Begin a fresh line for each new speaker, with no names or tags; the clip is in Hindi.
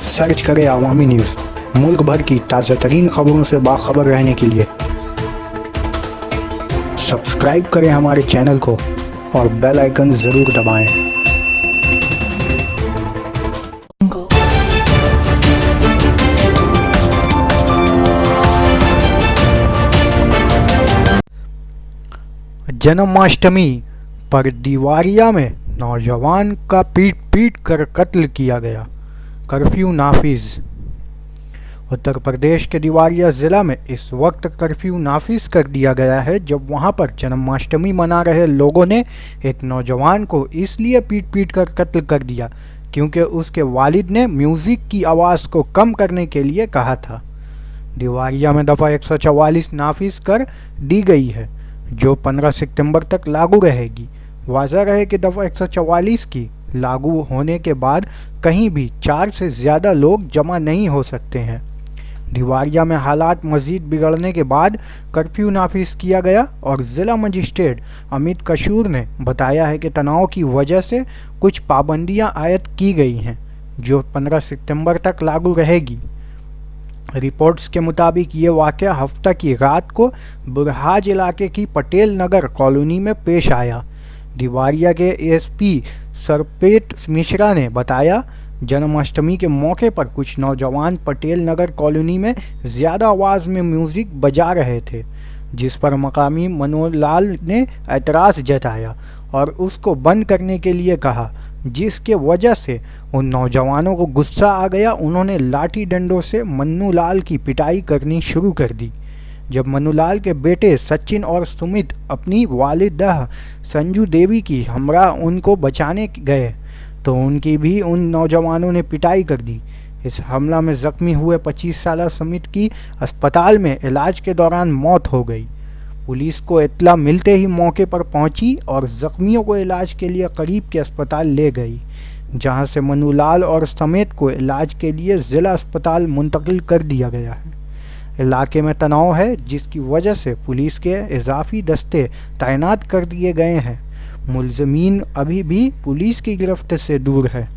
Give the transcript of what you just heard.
सर्च करें अवामी न्यूज़। मुल्क भर की ताज़ा तरीन खबरों से बाखबर रहने के लिए सब्सक्राइब करें हमारे चैनल को और बेल आइकन ज़रूर दबाएं। जन्माष्टमी पर दीवारिया में नौजवान का पीट पीट कर कत्ल किया गया, कर्फ्यू नाफिज। उत्तर प्रदेश के दीवारिया ज़िला में इस वक्त कर्फ्यू नाफिज कर दिया गया है जब वहां पर जन्माष्टमी मना रहे लोगों ने एक नौजवान को इसलिए पीट पीट कर कत्ल कर दिया क्योंकि उसके वालिद ने म्यूज़िक की आवाज़ को कम करने के लिए कहा था। दीवारिया में दफ़ा 144 नाफिज कर दी गई है जो 15 सितंबर तक लागू रहेगी। वाज़ह रहे कि दफ़ा 144 की लागू होने के बाद कहीं भी 4 से ज़्यादा लोग जमा नहीं हो सकते हैं। दीवारिया में हालात मज़ीद बिगड़ने के बाद कर्फ्यू नाफिज किया गया और ज़िला मजिस्ट्रेट अमित कशूर ने बताया है कि तनाव की वजह से कुछ पाबंदियां आयद की गई हैं जो 15 सितंबर तक लागू रहेगी। रिपोर्ट्स के मुताबिक ये वाक़या हफ्ता की रात को बुरहाज इलाके की पटेल नगर कॉलोनी में पेश आया। दीवारिया के एसपी सरपेट मिश्रा ने बताया, जन्माष्टमी के मौके पर कुछ नौजवान पटेल नगर कॉलोनी में ज़्यादा आवाज़ में म्यूज़िक बजा रहे थे, जिस पर मकामी मनोलाल ने एतराज़ जताया और उसको बंद करने के लिए कहा, जिसके वजह से उन नौजवानों को गुस्सा आ गया। उन्होंने लाठी डंडों से मन्नूलाल की पिटाई करनी शुरू कर दी। जब मन्नूलाल के बेटे सचिन और सुमित अपनी वालिदा संजू देवी की हमरा उनको बचाने गए तो उनकी भी उन नौजवानों ने पिटाई कर दी। इस हमला में ज़ख्मी हुए 25 साला सुमित की अस्पताल में इलाज के दौरान मौत हो गई। पुलिस को इत्तला मिलते ही मौके पर पहुंची और ज़ख्मियों को इलाज के लिए करीब के अस्पताल ले गई, जहां से मन्नूलाल और समेत को इलाज के लिए ज़िला अस्पताल मुंतकिल कर दिया गया है। इलाके में तनाव है जिसकी वजह से पुलिस के इजाफी दस्ते तैनात कर दिए गए हैं। मुलज़मीन अभी भी पुलिस की गिरफ्त से दूर है।